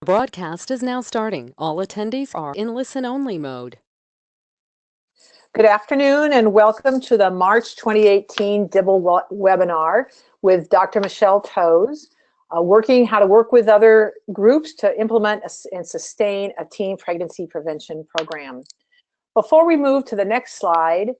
Broadcast is now starting. All attendees are in listen-only mode. Good afternoon and welcome to the March 2018 DIBBLE webinar with Dr. Michelle Toews, working how to work with other groups to implement and sustain a teen pregnancy prevention program. Before we move to the next slide,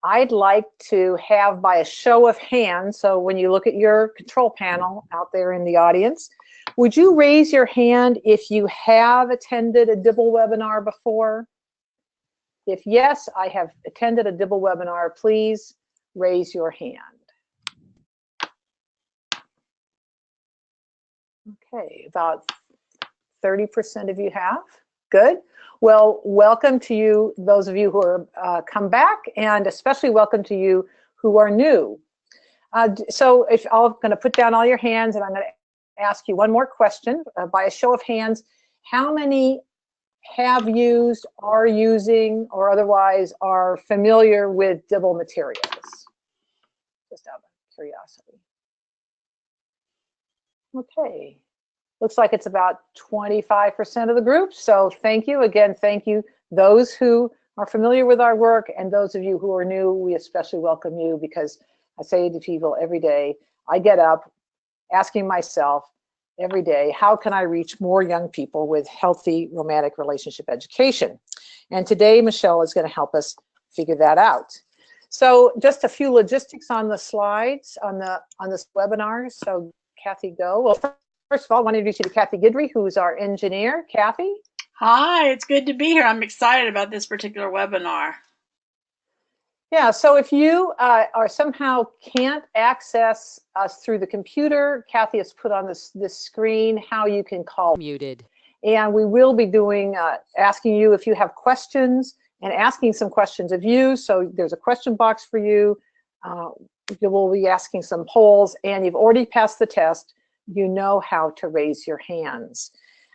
I'd like to have by a show of hands, so when you look at your control panel out there in the audience, would you raise your hand if you have attended a DIBBLE webinar before? If yes, I have attended a DIBBLE webinar, please raise your hand. Okay, about 30% of you have. Good. Well, welcome to you, those of you who are come back, and especially welcome to you who are new. So if I'm going to put down all your hands, and I'm going to ask you one more question by a show of hands. How many have used, are using, or otherwise are familiar with DIBBLE materials? Just out of curiosity. Okay. Looks like it's about 25% of the group. So thank you. Again, thank you. Those who are familiar with our work and those of you who are new, we especially welcome you, because I say to people every day, I get up asking myself every day, how can I reach more young people with healthy romantic relationship education? And today, Michelle is going to help us figure that out. So just a few logistics on the slides on this webinar. So Kathy, go. Well, first of all, I want to introduce you to Kathy Guidry, who's our engineer. Kathy? Hi, it's good to be here. I'm excited about this particular webinar. Yeah, so if you are somehow can't access us through the computer, Kathy has put on this screen how you can call. Muted. And we will be doing, asking you if you have questions and asking some questions of you. So there's a question box for you. We'll be asking some polls, and you've already passed the test. You know how to raise your hands.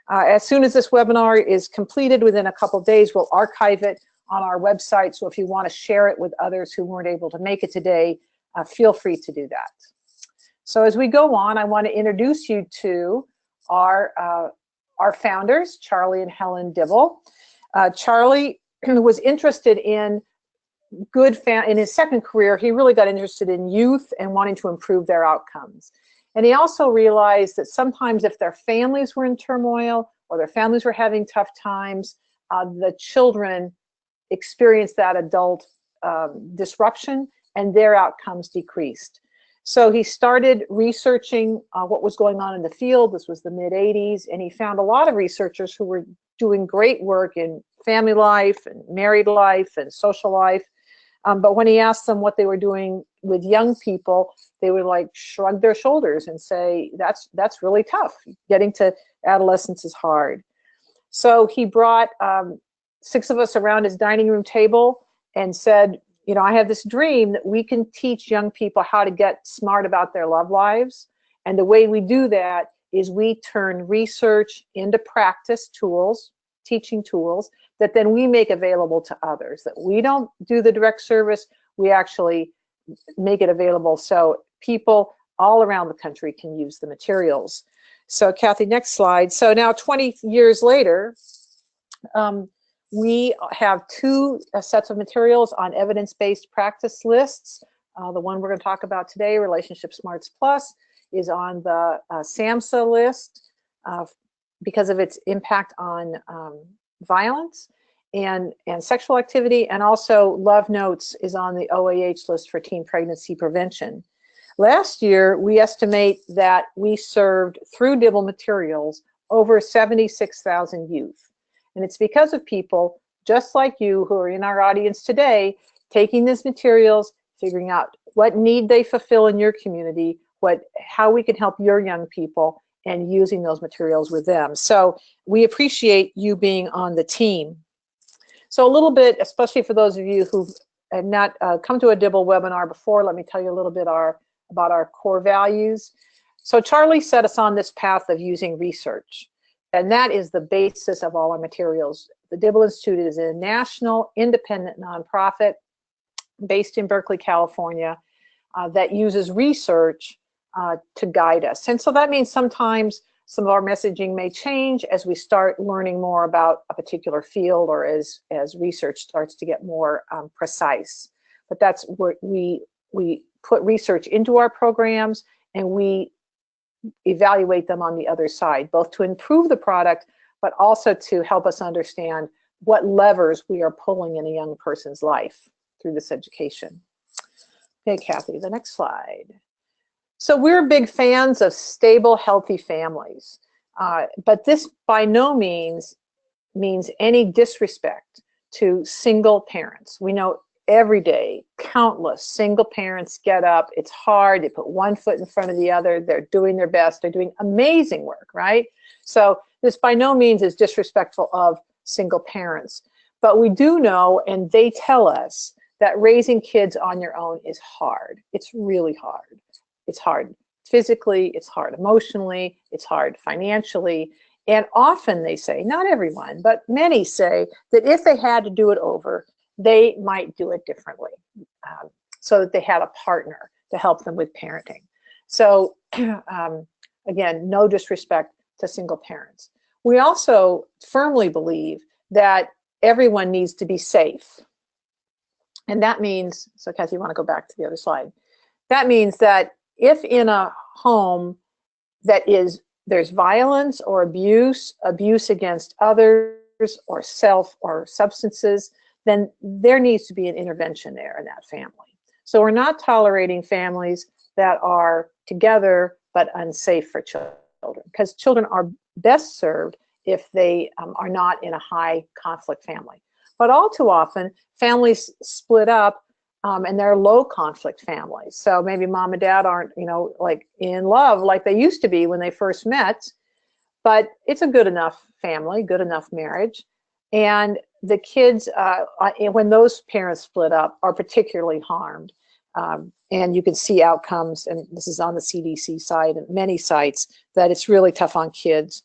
As soon as this webinar is completed, within a couple of days, we'll archive it on our website. So if you want to share it with others who weren't able to make it today, feel free to do that. So as we go on, I want to introduce you to our founders, Charlie and Helen DIBBLE. Charlie was interested in in his second career. He really got interested in youth and wanting to improve their outcomes. And he also realized that sometimes if their families were in turmoil or their families were having tough times, the children experienced that adult disruption and their outcomes decreased. So he started researching what was going on in the field. This was the mid-'80s, and he found a lot of researchers who were doing great work in family life and married life and social life. But when he asked them what they were doing with young people, they would like shrug their shoulders and say, that's really tough. Getting to adolescence is hard. So he brought 6 of us around his dining room table and said, you know, I have this dream that we can teach young people how to get smart about their love lives. And the way we do that is we turn research into practice tools, teaching tools, that then we make available to others. That we don't do the direct service, we actually make it available so people all around the country can use the materials. So Kathy, next slide. So now 20 years later, we have 2 sets of materials on evidence-based practice lists. The one we're going to talk about today, Relationship Smarts Plus, is on the SAMHSA list because of its impact on violence and sexual activity, and also Love Notes is on the OAH list for teen pregnancy prevention. Last year, we estimate that we served, through DIBBLE materials, over 76,000 youth. And it's because of people just like you who are in our audience today, taking these materials, figuring out what need they fulfill in your community, how we can help your young people, and using those materials with them. So we appreciate you being on the team. So a little bit, especially for those of you who have not come to a DIBBLE webinar before, let me tell you a little bit about our core values. So Charlie set us on this path of using research, and that is the basis of all our materials. The DIBBLE Institute is a national independent nonprofit based in Berkeley, California, that uses research to guide us. And so that means sometimes Some of our messaging may change as we start learning more about a particular field or as research starts to get more precise. But that's where we put research into our programs, and we evaluate them on the other side, both to improve the product, but also to help us understand what levers we are pulling in a young person's life through this education. Okay, Kathy, the next slide. So we're big fans of stable, healthy families, but this by no means means any disrespect to single parents. We know every day, countless single parents get up. It's hard. They put one foot in front of the other. They're doing their best. They're doing amazing work, right? So this by no means is disrespectful of single parents. But we do know, and they tell us, that raising kids on your own is hard. It's really hard. It's hard physically, it's hard emotionally, it's hard financially. And often they say, not everyone, but many say that if they had to do it over, they might do it differently, so that they had a partner to help them with parenting. So again, no disrespect to single parents. We also firmly believe that everyone needs to be safe. And that means, so Kathy, you want to go back to the other slide. That means that if in a home there's violence or abuse against others or self or substances, then there needs to be an intervention there in that family. So we're not tolerating families that are together but unsafe for children, because children are best served if they are not in a high conflict family. But all too often, families split up and they're low conflict families. So maybe mom and dad aren't, like in love like they used to be when they first met, but it's a good enough family, good enough marriage. And the kids, when those parents split up, are particularly harmed. And you can see outcomes, and this is on the CDC site and many sites, that it's really tough on kids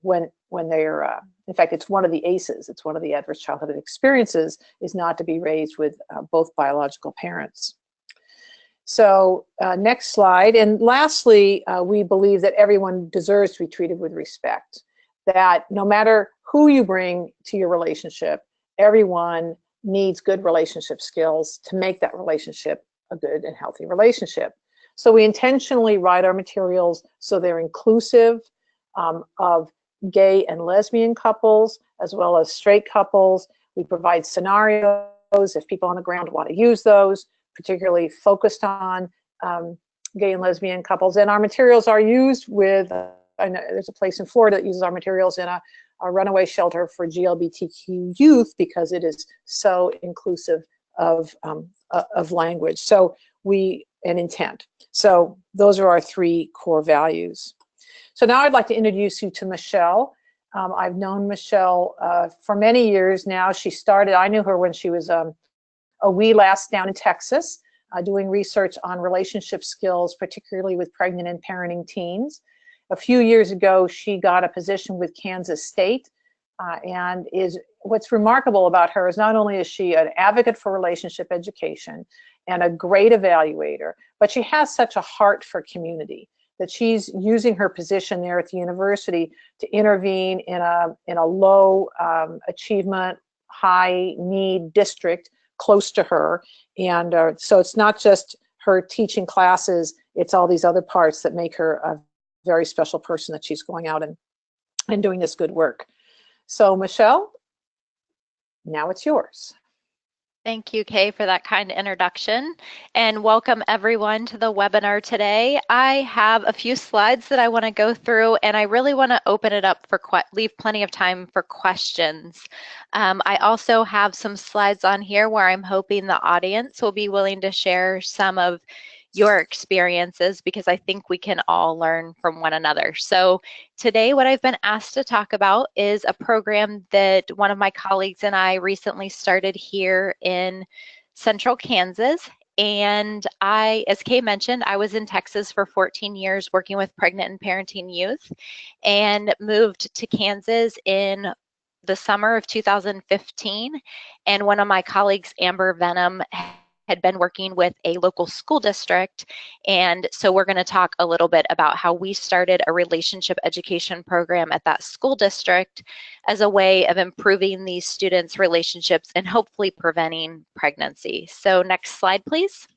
when they're, in fact, it's one of the ACEs, it's one of the adverse childhood experiences, is not to be raised with both biological parents. So next slide. And lastly, we believe that everyone deserves to be treated with respect, that no matter who you bring to your relationship, everyone needs good relationship skills to make that relationship a good and healthy relationship. So we intentionally write our materials so they're inclusive of gay and lesbian couples, as well as straight couples. We provide scenarios if people on the ground want to use those, particularly focused on gay and lesbian couples. And our materials are used with, I know there's a place in Florida that uses our materials in a runaway shelter for GLBTQ youth, because it is so inclusive of language. So and intent. So those are our three core values. So now I'd like to introduce you to Michelle. I've known Michelle for many years now. I knew her when she was a wee lass down in Texas, doing research on relationship skills, particularly with pregnant and parenting teens. A few years ago, she got a position with Kansas State, and what's remarkable about her is not only is she an advocate for relationship education and a great evaluator, but she has such a heart for community that she's using her position there at the university to intervene in a low achievement, high need district close to her. And so it's not just her teaching classes, it's all these other parts that make her a very special person, that she's going out and doing this good work. So Michelle, now it's yours. Thank you, Kay, for that kind introduction, and welcome everyone to the webinar today. I have a few slides that I want to go through, and I really want to open it up for leave plenty of time for questions. I also have some slides on here where I'm hoping the audience will be willing to share some of your experiences, because I think we can all learn from one another. So today what I've been asked to talk about is a program that one of my colleagues and I recently started here in Central Kansas. And as Kay mentioned, I was in Texas for 14 years working with pregnant and parenting youth, and moved to Kansas in the summer of 2015. And one of my colleagues, Amber Venom, had been working with a local school district, and so we're going to talk a little bit about how we started a relationship education program at that school district as a way of improving these students' relationships and hopefully preventing pregnancy. So next slide, please.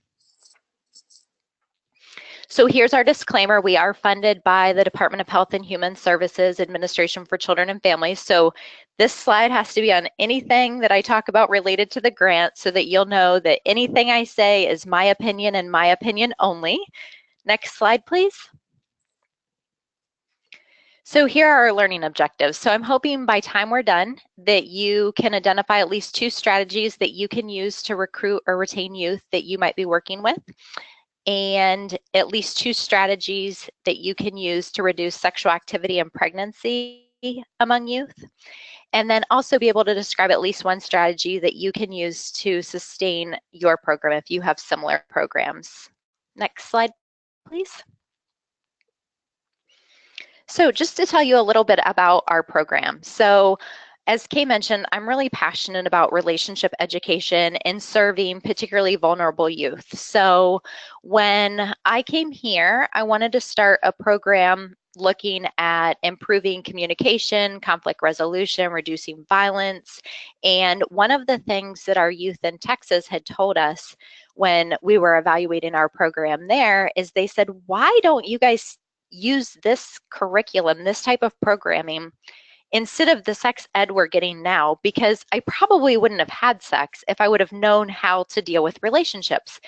So here's our disclaimer. We are funded by the Department of Health and Human Services Administration for Children and Families. So this slide has to be on anything that I talk about related to the grant so that you'll know that anything I say is my opinion and my opinion only. Next slide, please. So here are our learning objectives. So I'm hoping by time we're done that you can identify at least 2 strategies that you can use to recruit or retain youth that you might be working with, and at least 2 strategies that you can use to reduce sexual activity and pregnancy among youth. And then also be able to describe at least 1 strategy that you can use to sustain your program if you have similar programs. Next slide, please. So just to tell you a little bit about our program. So as Kay mentioned, I'm really passionate about relationship education and serving particularly vulnerable youth. So when I came here, I wanted to start a program looking at improving communication, conflict resolution, reducing violence. And one of the things that our youth in Texas had told us when we were evaluating our program there is they said, why don't you guys use this curriculum, this type of programming, instead of the sex ed we're getting now? Because I probably wouldn't have had sex if I would have known how to deal with relationships.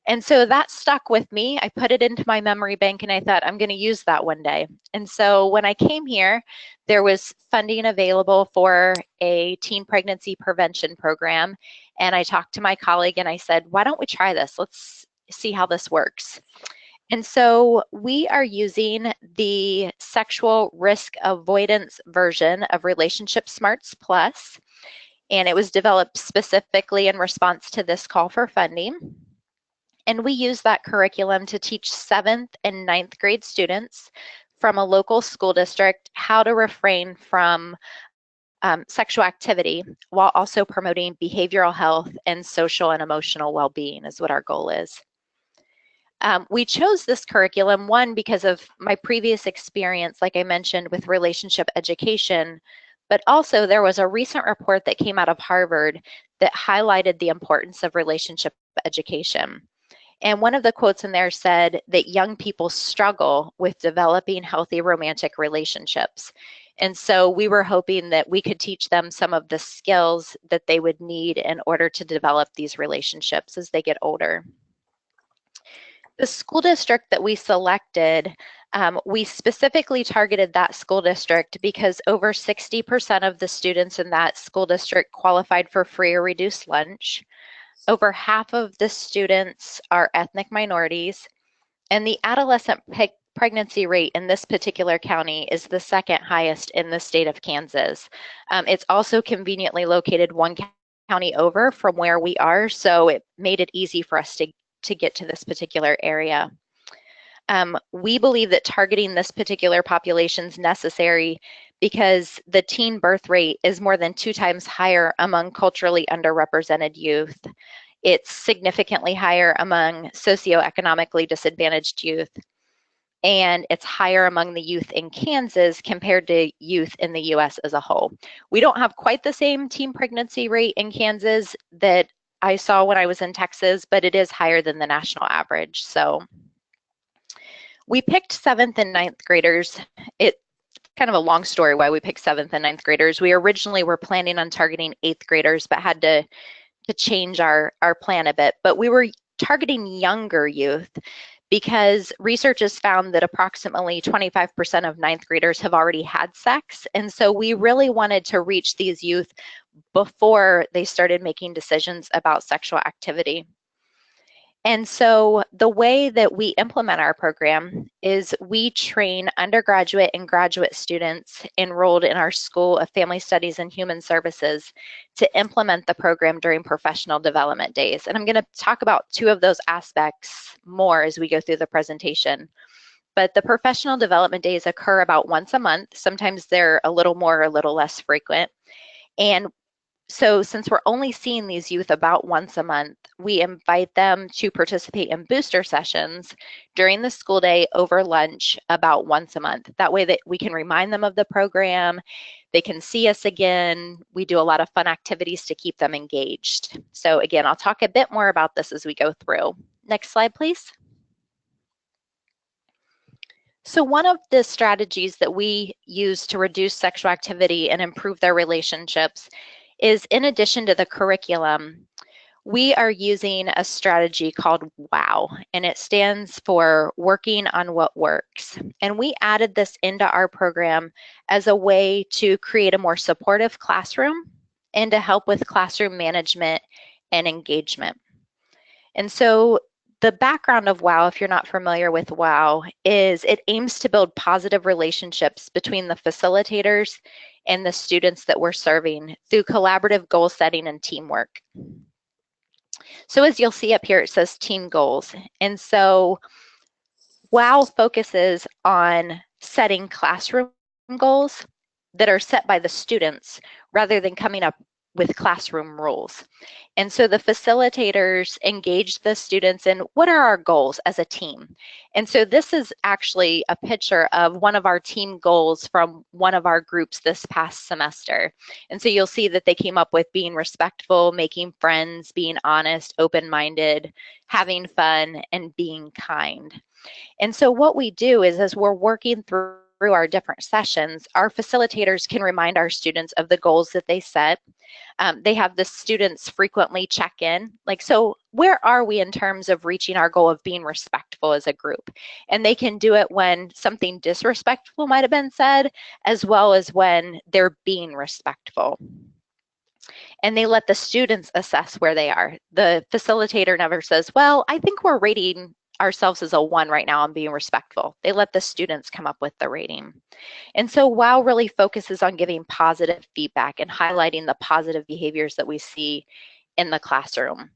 And so that stuck with me. I put it into my memory bank and I thought, I'm going to use that one day. And so when I came here, there was funding available for a teen pregnancy prevention program. And I talked to my colleague and I said, why don't we try this? Let's see how this works. And so we are using the sexual risk avoidance version of Relationship Smarts Plus, and it was developed specifically in response to this call for funding. And we use that curriculum to teach 7th and 9th grade students from a local school district how to refrain from sexual activity while also promoting behavioral health and social and emotional well-being is what our goal is. We chose this curriculum, one, because of my previous experience, like I mentioned, with relationship education, but also there was a recent report that came out of Harvard that highlighted the importance of relationship education. And one of the quotes in there said that young people struggle with developing healthy romantic relationships. And so we were hoping that we could teach them some of the skills that they would need in order to develop these relationships as they get older. The school district that we selected, we specifically targeted that school district because over 60% of the students in that school district qualified for free or reduced lunch. Over half of the students are ethnic minorities, and the adolescent pregnancy rate in this particular county is the 2nd highest in the state of Kansas. It's also conveniently located 1 county over from where we are, so it made it easy for us to get to this particular area. We believe that targeting this particular population is necessary because the teen birth rate is more than 2 times higher among culturally underrepresented youth. It's significantly higher among socioeconomically disadvantaged youth, and it's higher among the youth in Kansas compared to youth in the US as a whole. We don't have quite the same teen pregnancy rate in Kansas that I saw when I was in Texas, but it is higher than the national average. So we picked 7th and 9th graders. It's kind of a long story why we picked 7th and 9th graders. We originally were planning on targeting 8th graders, but had to change our plan a bit. But we were targeting younger youth because research has found that approximately 25% of 9th graders have already had sex. And so we really wanted to reach these youth before they started making decisions about sexual activity. And so the way that we implement our program is we train undergraduate and graduate students enrolled in our School of Family Studies and Human Services to implement the program during professional development days. And I'm going to talk about 2 of those aspects more as we go through the presentation. But the professional development days occur about once a month. Sometimes they're a little more or a little less frequent. And So since we're only seeing these youth about once a month, we invite them to participate in booster sessions during the school day over lunch about once a month. That way that we can remind them of the program, they can see us again. We do a lot of fun activities to keep them engaged. So again, I'll talk a bit more about this as we go through. Next slide, please. So one of the strategies that we use to reduce sexual activity and improve their relationships is, in addition to the curriculum, we are using a strategy called WOW, and it stands for Working on What Works. And we added this into our program as a way to create a more supportive classroom and to help with classroom management and engagement. And so the background of WOW, if you're not familiar with WOW, is it aims to build positive relationships between the facilitators and the students that we're serving through collaborative goal setting and teamwork. So as you'll see up here, it says team goals. And so WOW focuses on setting classroom goals that are set by the students rather than coming up with classroom rules. And so the facilitators engage the students in what are our goals as a team. And so this is actually a picture of one of our team goals from one of our groups this past semester. And so you'll see that they came up with being respectful, making friends, being honest, open-minded, having fun, and being kind. And so what we do is, as we're working through our different sessions, our facilitators can remind our students of the goals that they set. They have the students frequently check in, like, so where are we in terms of reaching our goal of being respectful as a group? And they can do it when something disrespectful might have been said, as well as when they're being respectful. And they let the students assess where they are. The facilitator never says, well, I think we're rating ourselves as a 1 right now on being respectful. They let the students come up with the rating. And so WOW really focuses on giving positive feedback and highlighting the positive behaviors that we see in the classroom.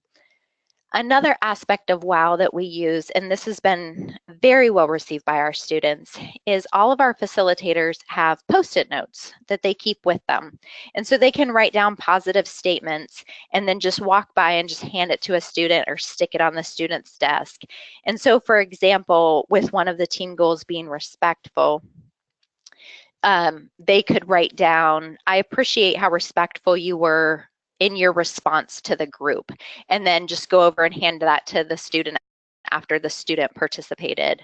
Another aspect of WOW that we use, and this has been very well received by our students, is all of our facilitators have Post-it notes that they keep with them. And so they can write down positive statements and then just walk by and just hand it to a student or stick it on the student's desk. And so, for example, with one of the team goals being respectful, they could write down, I appreciate how respectful you were in your response to the group, and then just go over and hand that to the student after the student participated.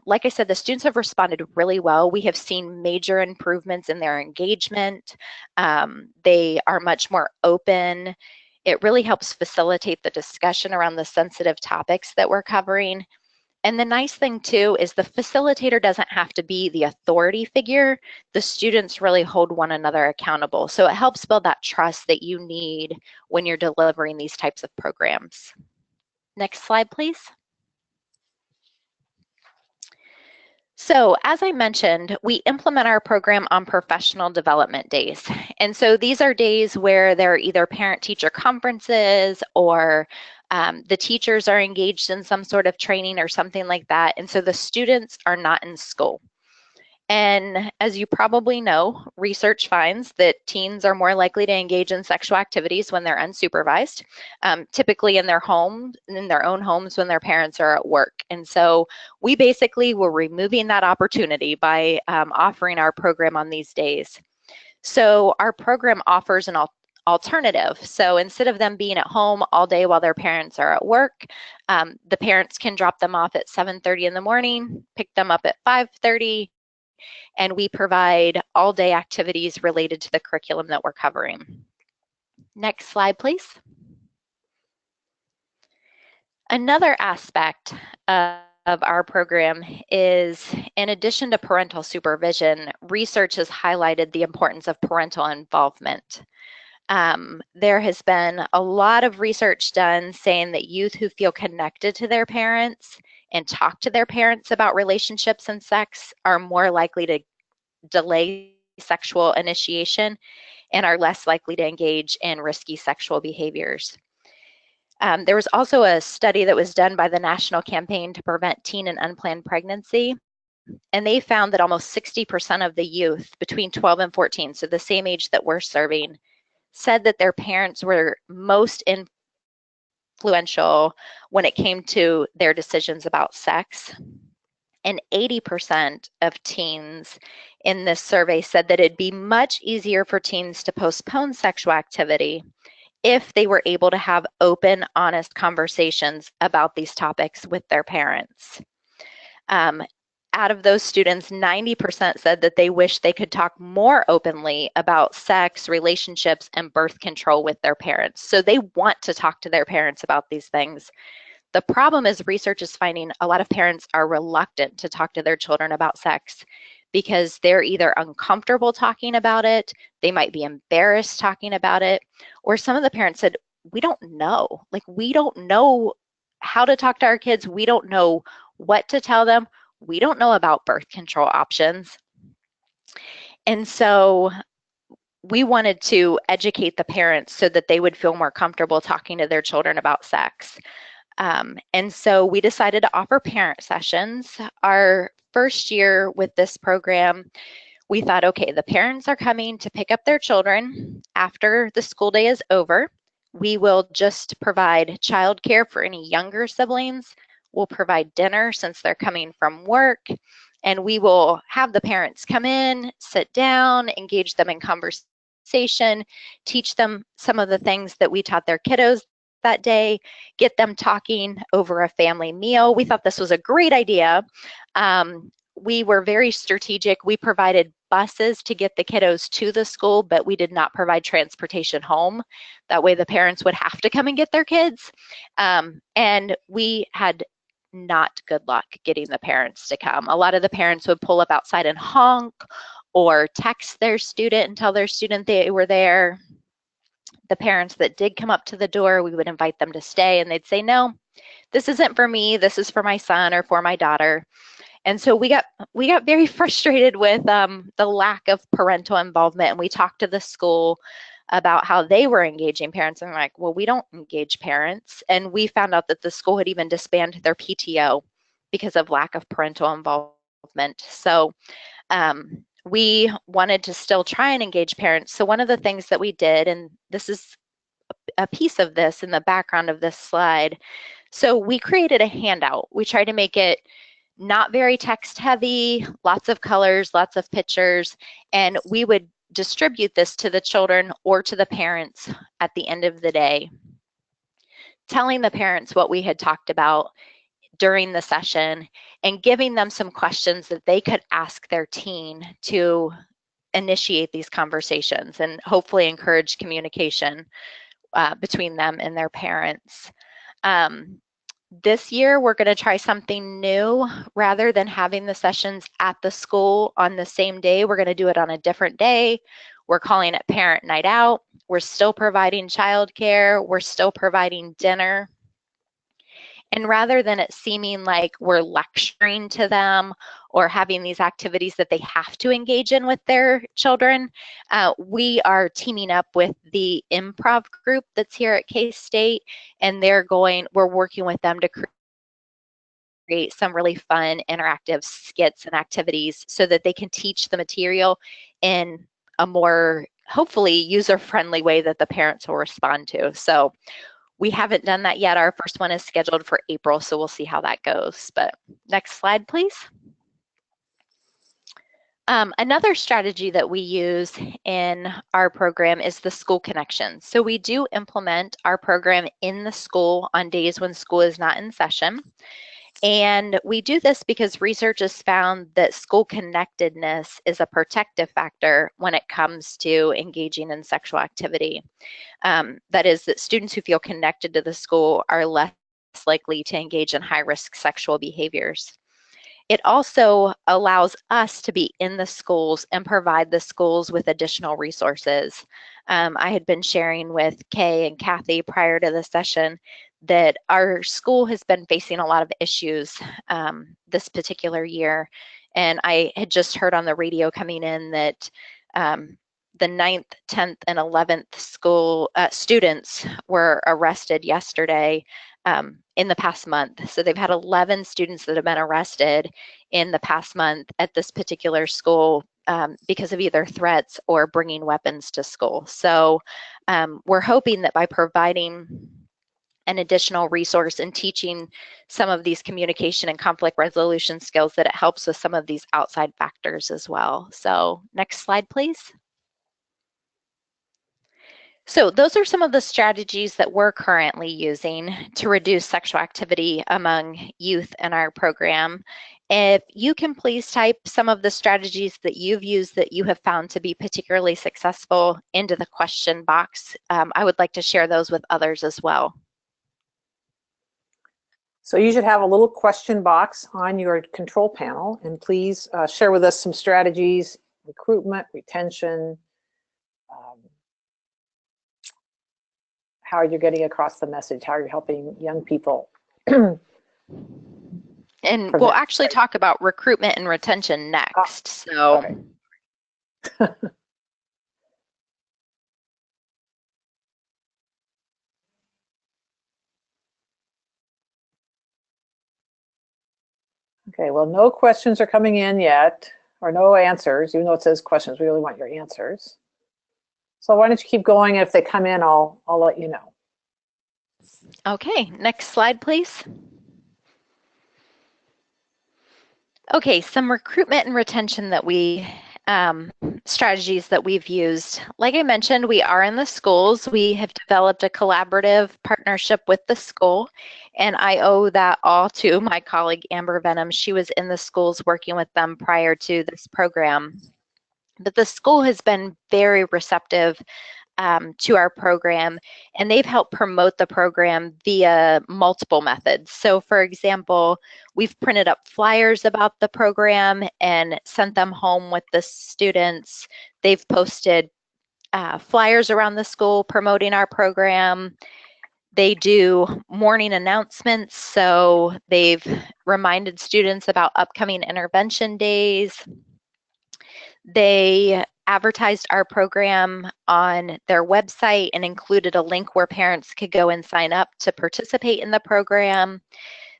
Like I said, the students have responded really well. We have seen major improvements in their engagement. They are much more open. It really helps facilitate the discussion around the sensitive topics that we're covering. And the nice thing too is the facilitator doesn't have to be the authority figure. The students really hold one another accountable. So it helps build that trust that you need when you're delivering these types of programs. Next slide, please. So as I mentioned, we implement our program on professional development days. And so these are days where there are either parent-teacher conferences or the teachers are engaged in some sort of training or something like that. And so the students are not in school. And as you probably know, research finds that teens are more likely to engage in sexual activities when they're unsupervised, typically in their home, in their own homes when their parents are at work. And so we basically were removing that opportunity by offering our program on these days. So our program offers an alternative. So instead of them being at home all day while their parents are at work, the parents can drop them off at 7:30 in the morning, pick them up at 5:30, and we provide all-day activities related to the curriculum that we're covering. Next slide, please. Another aspect of our program is, in addition to parental supervision, research has highlighted the importance of parental involvement. There has been a lot of research done saying that youth who feel connected to their parents and talk to their parents about relationships and sex are more likely to delay sexual initiation and are less likely to engage in risky sexual behaviors. There was also a study that was done by the National Campaign to Prevent Teen and Unplanned Pregnancy, and they found that almost 60% of the youth between 12 and 14, so the same age that we're serving, said that their parents were most influential when it came to their decisions about sex. And 80% of teens in this survey said that it'd be much easier for teens to postpone sexual activity if they were able to have open, honest conversations about these topics with their parents. Out of those students, 90% said that they wish they could talk more openly about sex, relationships, and birth control with their parents. So they want to talk to their parents about these things. The problem is research is finding a lot of parents are reluctant to talk to their children about sex because they're either uncomfortable talking about it, they might be embarrassed talking about it, or some of the parents said, we don't know. Like, we don't know how to talk to our kids. We don't know what to tell them. We don't know about birth control options. And so we wanted to educate the parents so that they would feel more comfortable talking to their children about sex. And so we decided to offer parent sessions. Our first year with this program, we thought, okay, the parents are coming to pick up their children after the school day is over. We will just provide childcare for any younger siblings. We'll provide dinner since they're coming from work. And we will have the parents come in, sit down, engage them in conversation, teach them some of the things that we taught their kiddos that day, get them talking over a family meal. We thought this was a great idea. We were very strategic. We provided buses to get the kiddos to the school, but we did not provide transportation home. That way the parents would have to come and get their kids. And we had not good luck getting the parents to come. A lot of the parents would pull up outside and honk or text their student and tell their student they were there. The parents that did come up to the door, we would invite them to stay and they'd say, no, this isn't for me, this is for my son or for my daughter. And so we got very frustrated with the lack of parental involvement, and we talked to the school about how they were engaging parents, and we're like, well, we don't engage parents. And we found out that the school had even disbanded their PTO because of lack of parental involvement. So we wanted to still try and engage parents. So one of the things that we did, and this is a piece of this in the background of this slide, so we created a handout. We tried to make it not very text heavy, lots of colors, lots of pictures, and we would distribute this to the children or to the parents at the end of the day, telling the parents what we had talked about during the session and giving them some questions that they could ask their teen to initiate these conversations and hopefully encourage communication between them and their parents. This year, we're going to try something new. Rather than having the sessions at the school on the same day, we're going to do it on a different day. We're calling it Parent Night Out. We're still providing childcare. We're still providing dinner. And rather than it seeming like we're lecturing to them or having these activities that they have to engage in with their children, we are teaming up with the improv group that's here at K-State, and we're working with them to create some really fun interactive skits and activities so that they can teach the material in a more hopefully user-friendly way that the parents will respond to. So we haven't done that yet. Our first one is scheduled for April, so we'll see how that goes. But next slide, please. Another strategy that we use in our program is the school connection. So we do implement our program in the school on days when school is not in session. And we do this because research has found that school connectedness is a protective factor when it comes to engaging in sexual activity. That is, that students who feel connected to the school are less likely to engage in high-risk sexual behaviors. It also allows us to be in the schools and provide the schools with additional resources. I had been sharing with Kay and Kathy prior to the session that our school has been facing a lot of issues this particular year. And I had just heard on the radio coming in that the 9th, 10th, and 11th school students were arrested yesterday in the past month. So they've had 11 students that have been arrested in the past month at this particular school because of either threats or bringing weapons to school. So we're hoping that by providing an additional resource and teaching some of these communication and conflict resolution skills, that it helps with some of these outside factors as well. So next slide, please. So those are some of the strategies that we're currently using to reduce sexual activity among youth in our program. If you can please type some of the strategies that you've used that you have found to be particularly successful into the question box, I would like to share those with others as well. So you should have a little question box on your control panel, and please share with us some strategies, recruitment, retention, how you're getting across the message, how you're helping young people. And we'll actually talk about recruitment and retention next. So. Okay. Okay, well, no questions are coming in yet, or no answers, even though it says questions. We really want your answers. So why don't you keep going? If they come in, I'll let you know. Okay, next slide, please. Okay, some recruitment and retention that strategies that we've used. Like I mentioned, we are in the schools. We have developed a collaborative partnership with the school, and I owe that all to my colleague Amber Venom. She was in the schools working with them prior to this program. But the school has been very receptive to our program, and they've helped promote the program via multiple methods. So for example, we've printed up flyers about the program and sent them home with the students. They've posted flyers around the school promoting our program. They do morning announcements, so they've reminded students about upcoming intervention days. They advertised our program on their website and included a link where parents could go and sign up to participate in the program.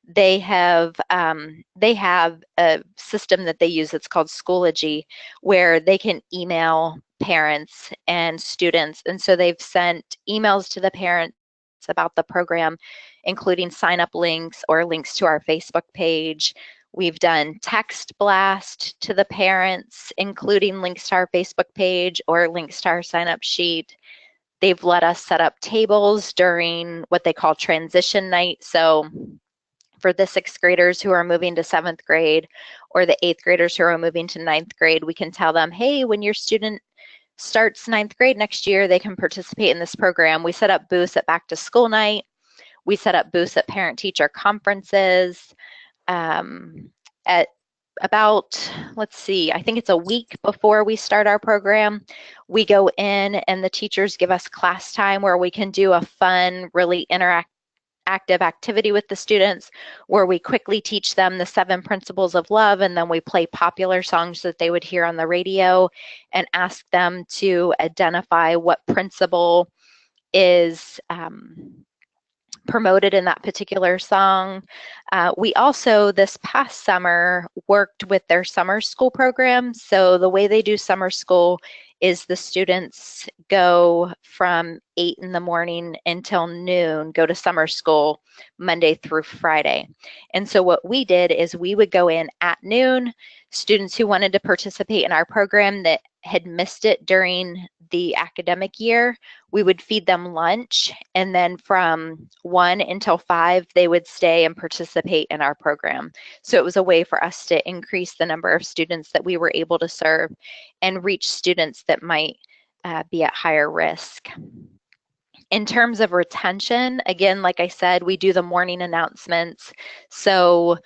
They have a system that they use that's called Schoology, where they can email parents and students. And so they've sent emails to the parents about the program, including sign-up links or links to our Facebook page. We've done text blast to the parents, including links to our Facebook page or links to our sign-up sheet. They've let us set up tables during what they call transition night. So for the 6th graders who are moving to 7th grade or the 8th graders who are moving to 9th grade, we can tell them, hey, when your student starts 9th grade next year, they can participate in this program. We set up booths at back to school night. We set up booths at parent-teacher conferences. At about, let's see, I think it's a week before we start our program, we go in and the teachers give us class time where we can do a fun, really interactive activity with the students, where we quickly teach them the 7 principles of love, and then we play popular songs that they would hear on the radio and ask them to identify what principle is promoted in that particular song. We also, this past summer, worked with their summer school program. So the way they do summer school is the students go from 8 in the morning until noon, go to summer school Monday through Friday. And so what we did is we would go in at noon. Students who wanted to participate in our program that had missed it during the academic year, we would feed them lunch, and then from 1 until 5, they would stay and participate in our program. So it was a way for us to increase the number of students that we were able to serve and reach students that might be at higher risk. In terms of retention, again, like I said, we do the morning announcements. So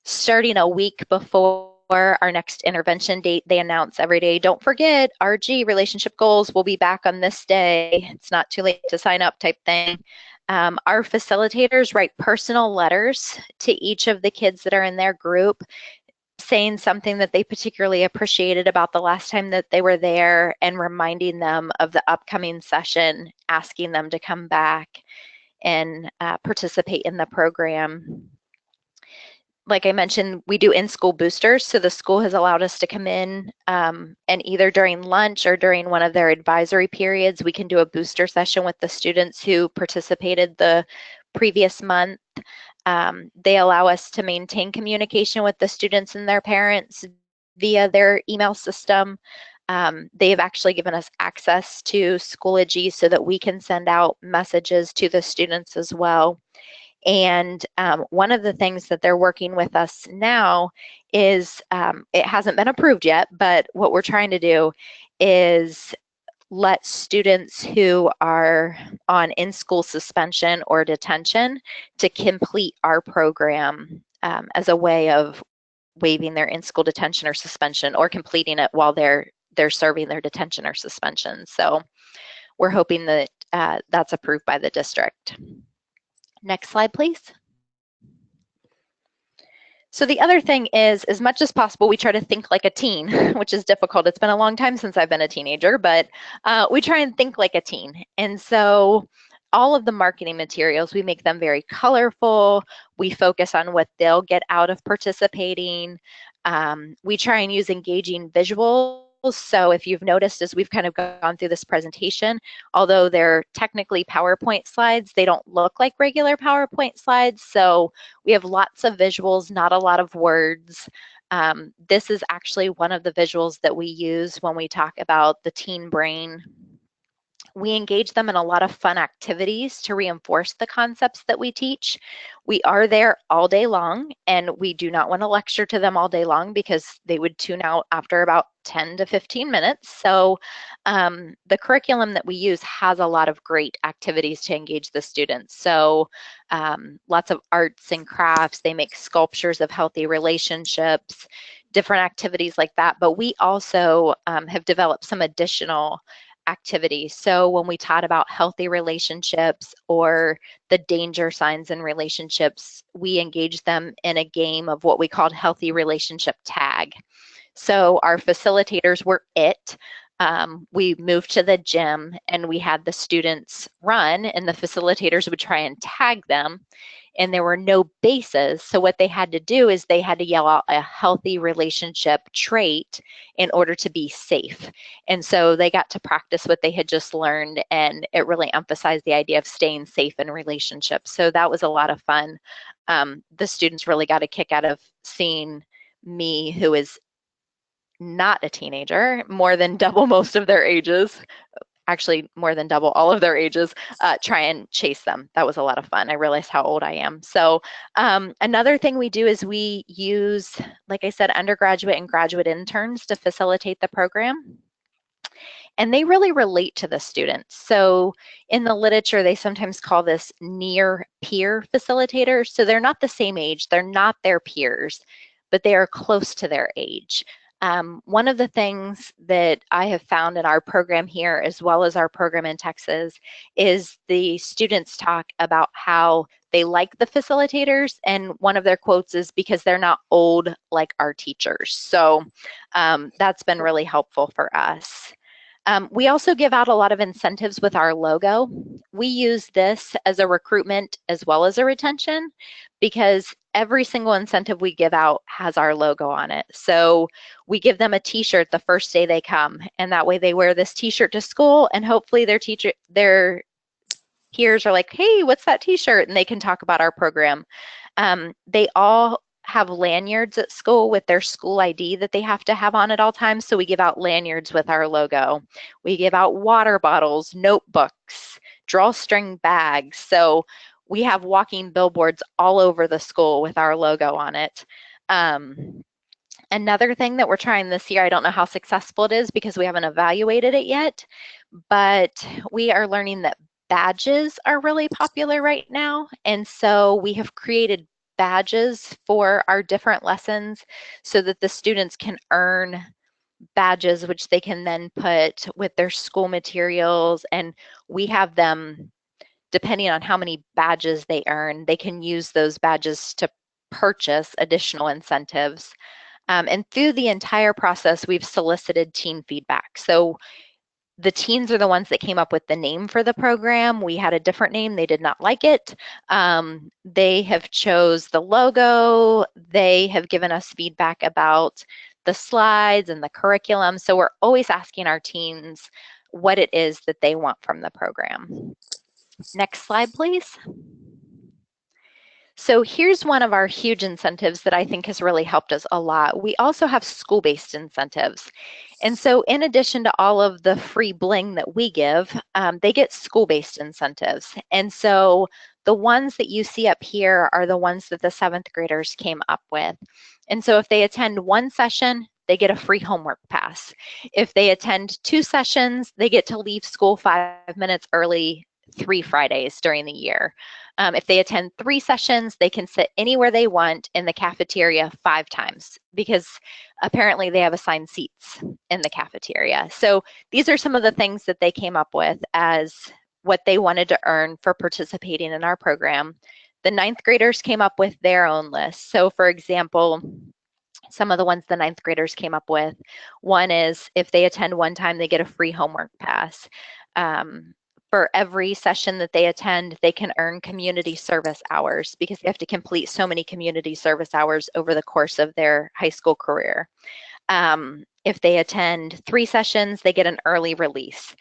starting a week before our next intervention date, they announce every day, don't forget, RG, relationship goals, will be back on this day. It's not too late to sign up type thing. Our facilitators write personal letters to each of the kids that are in their group, saying something that they particularly appreciated about the last time that they were there and reminding them of the upcoming session, asking them to come back and participate in the program. like I mentioned, we do in-school boosters. So the school has allowed us to come in and either during lunch or during one of their advisory periods, we can do a booster session with the students who participated the previous month. They allow us to maintain communication with the students and their parents via their email system. They've actually given us access to Schoology so that we can send out messages to the students as well. And one of the things that they're working with us now is, it hasn't been approved yet, but what we're trying to do is let students who are on in-school suspension or detention to complete our program as a way of waiving their in-school detention or suspension, or completing it while they're serving their detention or suspension. So we're hoping that that's approved by the district. Next slide, please. So the other thing is, as much as possible, we try to think like a teen, which is difficult. It's been a long time since I've been a teenager, but we try and think like a teen. And so all of the marketing materials, we make them very colorful. We focus on what they'll get out of participating. We try and use engaging visuals. So if you've noticed, as we've kind of gone through this presentation, although they're technically PowerPoint slides, they don't look like regular PowerPoint slides. So we have lots of visuals, not a lot of words. This is actually one of the visuals that we use when we talk about the teen brain. We engage them in a lot of fun activities to reinforce the concepts that we teach. We are there all day long, and we do not want to lecture to them all day long because they would tune out after about 10 to 15 minutes. So the curriculum that we use has a lot of great activities to engage the students. So lots of arts and crafts. They make sculptures of healthy relationships, different activities like that. But we also have developed some additional activities. So when we taught about healthy relationships or the danger signs in relationships, we engaged them in a game of what we called healthy relationship tag. So our facilitators were it. We moved to the gym and we had the students run, and the facilitators would try and tag them, and there were no bases. So what they had to do is they had to yell out a healthy relationship trait in order to be safe. And so they got to practice what they had just learned, and it really emphasized the idea of staying safe in relationships. So that was a lot of fun. The students really got a kick out of seeing me, who is not a teenager, more than double most of their ages, actually more than double all of their ages, try and chase them. That was a lot of fun. I realized how old I am. So another thing we do is we use, like I said, undergraduate and graduate interns to facilitate the program. And they really relate to the students. So in the literature, they sometimes call this near peer facilitators. So they're not the same age, they're not their peers, but they are close to their age. One of the things that I have found in our program here, as well as our program in Texas, is the students talk about how they like the facilitators, and one of their quotes is, because they're not old like our teachers. So that's been really helpful for us. We also give out a lot of incentives with our logo. We use this as a recruitment as well as a retention, because every single incentive we give out has our logo on it. So we give them a t-shirt the first day they come, and that way they wear this t-shirt to school, and hopefully their peers are like, hey, what's that t-shirt? And they can talk about our program. They all have lanyards at school with their school ID that they have to have on at all times. So we give out lanyards with our logo. We give out water bottles, notebooks, drawstring bags. So we have walking billboards all over the school with our logo on it. Another thing that we're trying this year, I don't know how successful it is because we haven't evaluated it yet, but we are learning that badges are really popular right now. And so we have created badges for our different lessons so that the students can earn badges, which they can then put with their school materials. And we have them, depending on how many badges they earn, they can use those badges to purchase additional incentives. And through the entire process, we've solicited teen feedback. So The teens are the ones that came up with the name for the program. We had a different name. They did not like it. They have chose the logo. They have given us feedback about the slides and the curriculum. So we're always asking our teens what it is that they want from the program. Next slide, please. So here's one of our huge incentives that I think has really helped us a lot. We also have school-based incentives. And so in addition to all of the free bling that we give, they get school-based incentives. And so the ones that you see up here are the ones that the 7th graders came up with. And so if they attend one session, they get a free homework pass. If they attend 2 sessions, they get to leave school 5 minutes early 3 Fridays during the year. If they attend 3 sessions, they can sit anywhere they want in the cafeteria 5 times because apparently they have assigned seats in the cafeteria. So these are some of the things that they came up with as what they wanted to earn for participating in our program. The 9th graders came up with their own list. So for example, some of the ones the 9th graders came up with, one is if they attend 1 time, they get a free homework pass. For every session that they attend, they can earn community service hours because they have to complete so many community service hours over the course of their high school career. If they attend 3 sessions, they get an early release.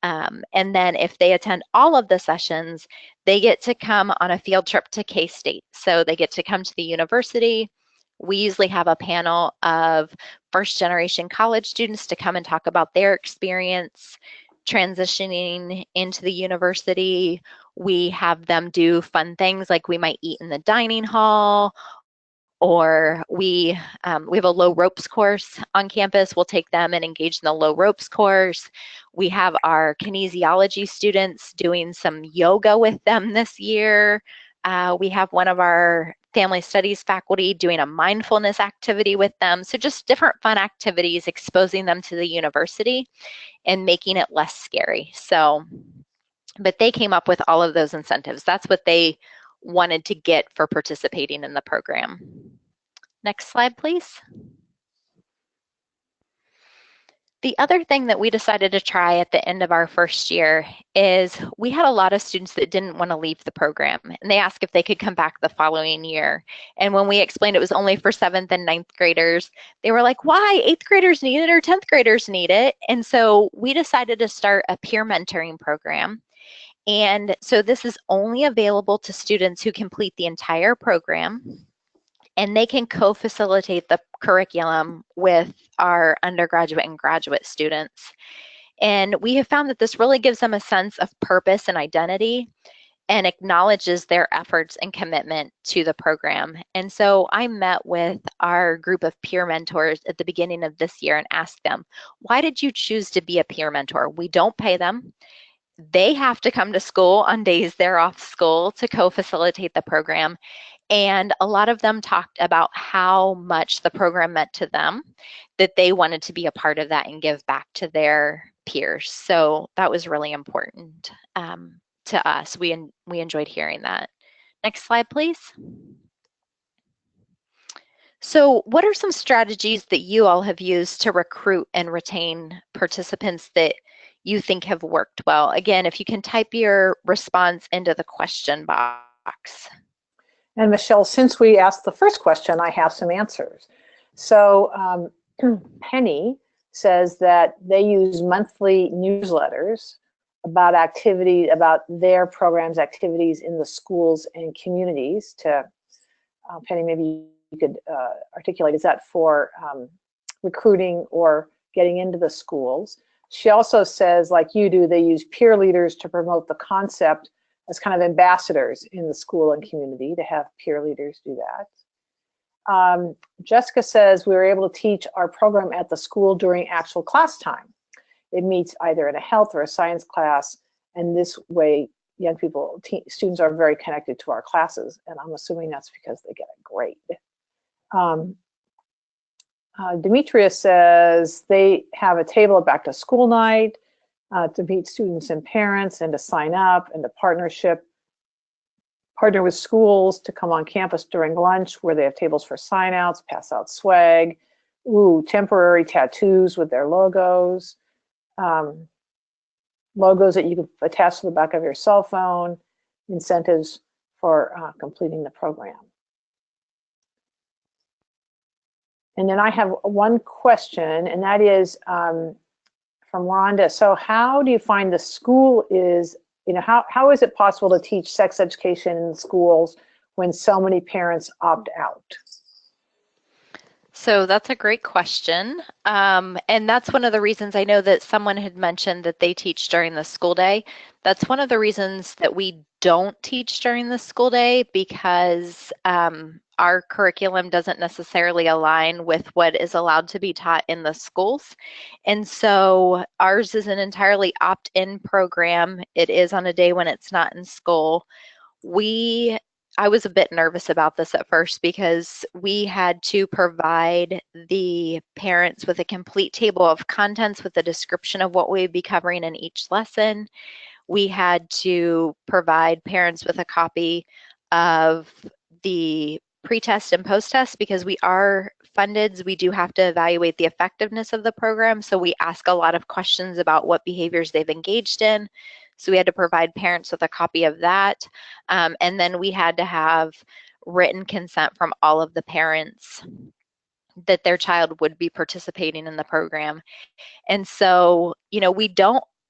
And then if they attend all of the sessions, they get to come on a field trip to K-State. So they get to come to the university. We usually have a panel of first-generation college students to come and talk about their experience transitioning into the university. We have them do fun things like we might eat in the dining hall, or we have a low ropes course on campus. We'll take them and engage in the low ropes course. We have our kinesiology students doing some yoga with them this year. We have one of our family studies faculty doing a mindfulness activity with them. So just different fun activities, exposing them to the university and making it less scary. So, but they came up with all of those incentives. That's what they wanted to get for participating in the program. Next slide, please. The other thing that we decided to try at the end of our first year is we had a lot of students that didn't want to leave the program, and they asked if they could come back the following year. And when we explained it was only for 7th and 9th graders, they were like, why? 8th graders need it or 10th graders need it? And so we decided to start a peer mentoring program. And so this is only available to students who complete the entire program, and they can co-facilitate the curriculum with our undergraduate and graduate students. And we have found that this really gives them a sense of purpose and identity and acknowledges their efforts and commitment to the program. And so I met with our group of peer mentors at the beginning of this year and asked them, why did you choose to be a peer mentor? We don't pay them. They have to come to school on days they're off school to co-facilitate the program. And a lot of them talked about how much the program meant to them, that they wanted to be a part of that and give back to their peers. So that was really important to us. We enjoyed hearing that. Next slide, please. So what are some strategies that you all have used to recruit and retain participants that you think have worked well? Again, if you can type your response into the question box. And Michelle, since we asked the first question, I have some answers. So Penny says that they use monthly newsletters about their programs, activities in the schools and communities to, Penny, maybe you could articulate, is that for recruiting or getting into the schools? She also says, like you do, they use peer leaders to promote the concept as kind of ambassadors in the school and community, to have peer leaders do that. Jessica says we were able to teach our program at the school during actual class time. It meets either in a health or a science class, and this way young people, students are very connected to our classes, and I'm assuming that's because they get a grade. Demetria says they have a table at back to school night to meet students and parents and to sign up, and to partner with schools to come on campus during lunch where they have tables for sign outs, pass out swag, temporary tattoos with their logos. logos that you can attach to the back of your cell phone, incentives for completing the program. And then I have one question, and that is from Rhonda. So how do you find the school is, how is it possible to teach sex education in schools when so many parents opt out? So that's a great question. And that's one of the reasons I know that someone had mentioned that they teach during the school day. That's one of the reasons that we don't teach during the school day, because our curriculum doesn't necessarily align with what is allowed to be taught in the schools. And so ours is an entirely opt-in program. It is on a day when it's not in school. I was a bit nervous about this at first because we had to provide the parents with a complete table of contents with a description of what we'd be covering in each lesson. We had to provide parents with a copy of the pre-test and post-test because we are funded. We do have to evaluate the effectiveness of the program. So we ask a lot of questions about what behaviors they've engaged in. So we had to provide parents with a copy of that. And then we had to have written consent from all of the parents that their child would be participating in the program. And so, we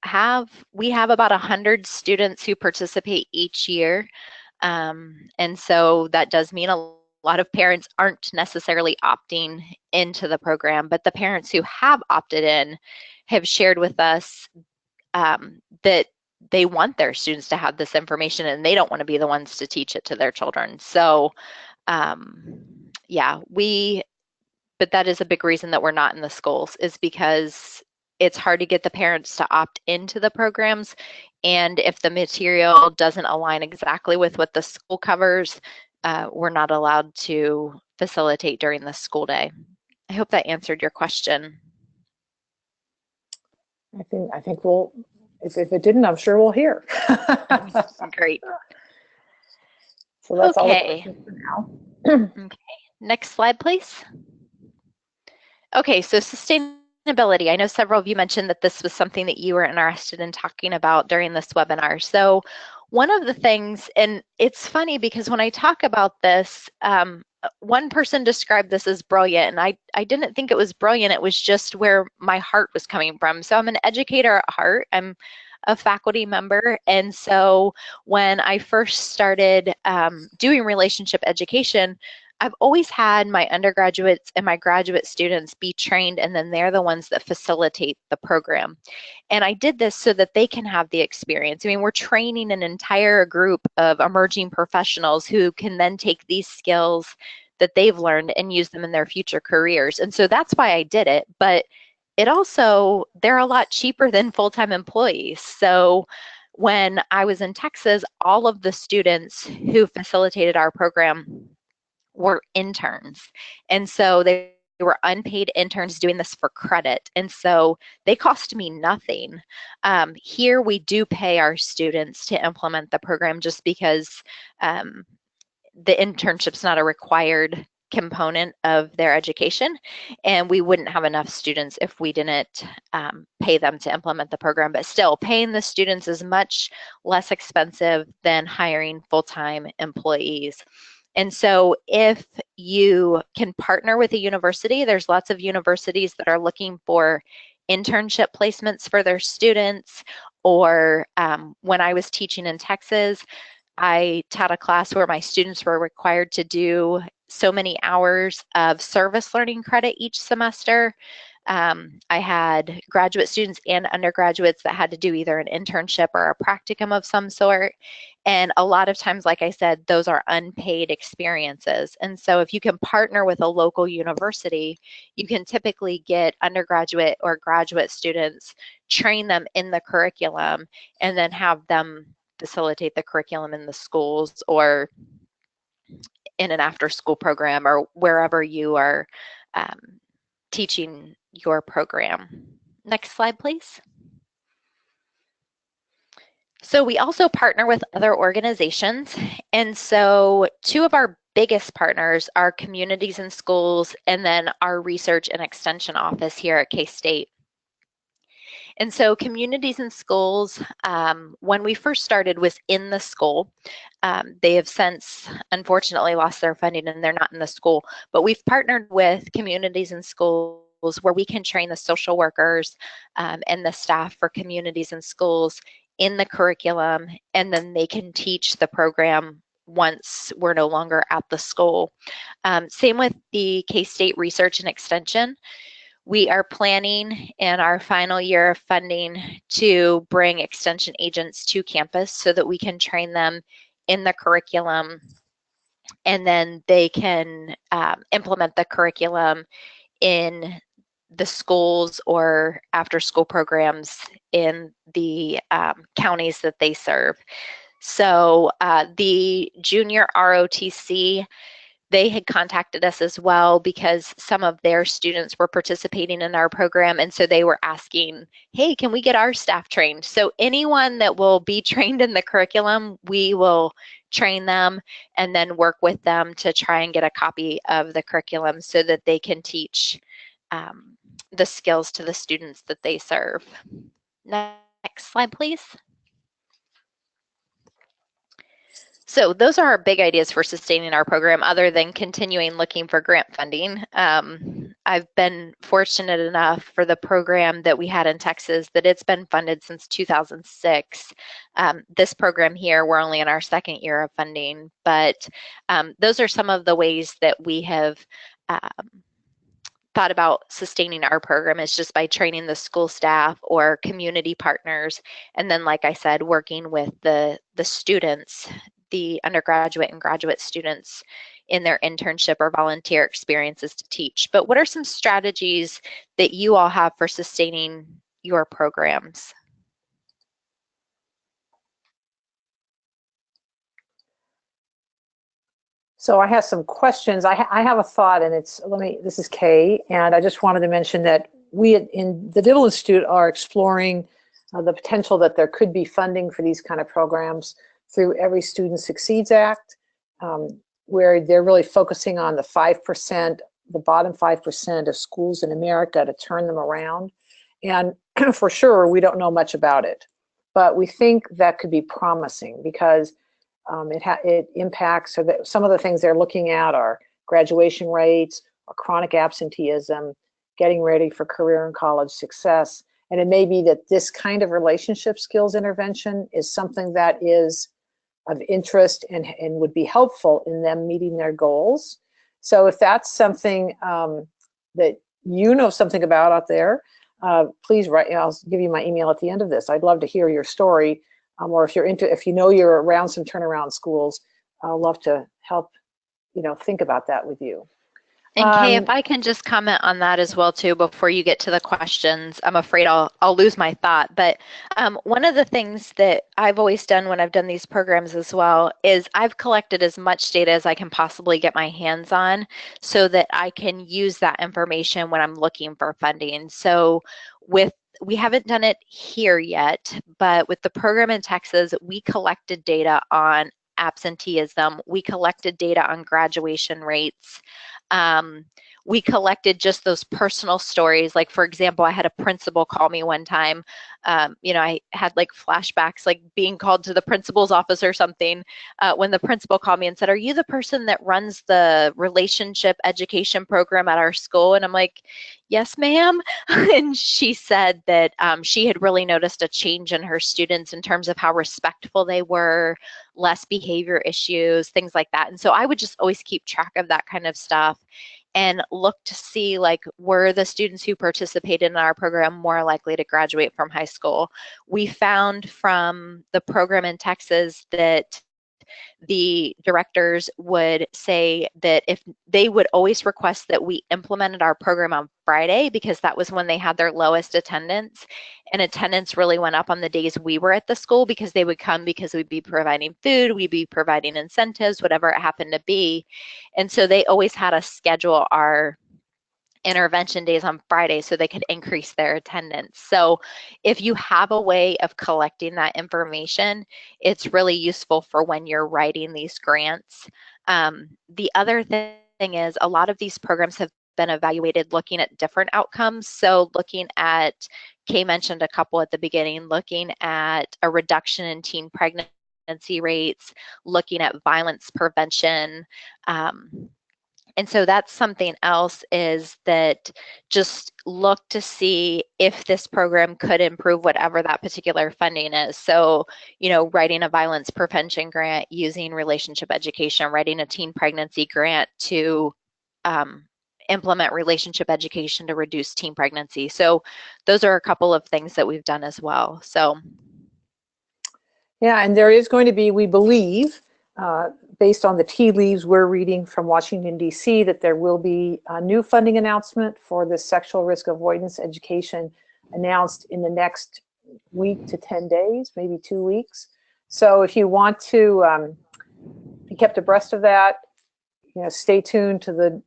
have about 100 students who participate each year. And so that does mean a lot of parents aren't necessarily opting into the program, but the parents who have opted in have shared with us that they want their students to have this information and they don't want to be the ones to teach it to their children. So yeah, but that is a big reason that we're not in the schools, is because it's hard to get the parents to opt into the programs. And if the material doesn't align exactly with what the school covers, we're not allowed to facilitate during the school day. I hope that answered your question. I think we'll, if it didn't, I'm sure we'll hear. Great. So that's all the Okay. questions for now. Okay. Next slide, please. Okay, so sustainability. I know several of you mentioned that this was something that you were interested in talking about during this webinar. So one of the things, and it's funny because when I talk about this, one person described this as brilliant, and I didn't think it was brilliant. It was just where my heart was coming from. So I'm an educator at heart. I'm a faculty member. And so when I first started doing relationship education, I've always had my undergraduates and my graduate students be trained, and then they're the ones that facilitate the program. And I did this so that they can have the experience. I mean, we're training an entire group of emerging professionals who can then take these skills that they've learned and use them in their future careers. And so that's why I did it. But it also, they're a lot cheaper than full-time employees. So when I was in Texas, all of the students who facilitated our program were interns. And so they were unpaid interns doing this for credit. And so they cost me nothing. Here we do pay our students to implement the program just because the internship's not a required component of their education, and we wouldn't have enough students if we didn't pay them to implement the program. But still, paying the students is much less expensive than hiring full-time employees. And so if you can partner with a university, there's lots of universities that are looking for internship placements for their students. Or when I was teaching in Texas, I taught a class where my students were required to do so many hours of service learning credit each semester. I had graduate students and undergraduates that had to do either an internship or a practicum of some sort. And a lot of times, like I said, those are unpaid experiences. And so if you can partner with a local university, you can typically get undergraduate or graduate students, train them in the curriculum, and then have them facilitate the curriculum in the schools or in an after-school program or wherever you are teaching your program. Next slide, please. So we also partner with other organizations. And so two of our biggest partners are communities and schools, and then our research and extension office here at K-State. And so Communities in Schools, when we first started, was in the school. They have since, unfortunately, lost their funding and they're not in the school. But we've partnered with Communities in Schools where we can train the social workers and the staff for Communities in Schools in the curriculum, and then they can teach the program once we're no longer at the school. Same with the K-State Research and Extension. We are planning in our final year of funding to bring extension agents to campus so that we can train them in the curriculum, and then they can implement the curriculum in the schools or after school programs in the counties that they serve. So the junior ROTC, they had contacted us as well because some of their students were participating in our program, and so they were asking, hey, can we get our staff trained? So anyone that will be trained in the curriculum, we will train them and then work with them to try and get a copy of the curriculum so that they can teach the skills to the students that they serve. Next slide, please. So those are our big ideas for sustaining our program, other than continuing looking for grant funding. I've been fortunate enough for the program that we had in Texas that it's been funded since 2006. This program here, we're only in our second year of funding, but those are some of the ways that we have thought about sustaining our program, is just by training the school staff or community partners, and then, like I said, working with the students, the undergraduate and graduate students in their internship or volunteer experiences to teach. But what are some strategies that you all have for sustaining your programs? So I have some questions. I have a thought, and this is Kay, and I just wanted to mention that we in the Dibble Institute are exploring the potential that there could be funding for these kind of programs through Every Student Succeeds Act, where they're really focusing on the 5%, the bottom 5% of schools in America, to turn them around. And for sure, we don't know much about it, but we think that could be promising because it impacts, so that some of the things they're looking at are graduation rates or chronic absenteeism, getting ready for career and college success. And it may be that this kind of relationship skills intervention is something that is of interest and would be helpful in them meeting their goals. So if that's something that you know something about out there, please write. I'll give you my email at the end of this. I'd love to hear your story, or if you know you're around some turnaround schools, I'd love to help think about that with you. And Kay, if I can just comment on that as well too before you get to the questions. I'm afraid I'll lose my thought, but one of the things that I've always done when I've done these programs as well is I've collected as much data as I can possibly get my hands on so that I can use that information when I'm looking for funding. So we haven't done it here yet, but with the program in Texas, we collected data on absenteeism. We collected data on graduation rates. We collected just those personal stories. Like, for example, I had a principal call me one time. I had like flashbacks, like being called to the principal's office or something, when the principal called me and said, "Are you the person that runs the relationship education program at our school?" And I'm like, "Yes, ma'am." And she said that she had really noticed a change in her students in terms of how respectful they were, less behavior issues, things like that. And so I would just always keep track of that kind of stuff and look to see, like, were the students who participated in our program more likely to graduate from high school. We found from the program in Texas that the directors would say that if they would always request that we implemented our program on Friday because that was when they had their lowest attendance, and attendance really went up on the days we were at the school because they would come because we'd be providing food, we'd be providing incentives, whatever it happened to be. And so they always had us schedule our intervention days on Friday so they could increase their attendance. So if you have a way of collecting that information, it's really useful for when you're writing these grants. The other thing is a lot of these programs have been evaluated looking at different outcomes. So looking at Kay mentioned a couple at the beginning, looking at a reduction in teen pregnancy rates, looking at violence prevention. And so that's something else, is that just look to see if this program could improve whatever that particular funding is. So, you know, writing a violence prevention grant using relationship education, writing a teen pregnancy grant to implement relationship education to reduce teen pregnancy. So those are a couple of things that we've done as well. So yeah, and there is going to be, we believe, based on the tea leaves we're reading from Washington, D.C., that there will be a new funding announcement for this sexual risk avoidance education announced in the next week to 10 days, maybe 2 weeks. So if you want to be kept abreast of that, you know, stay tuned to the,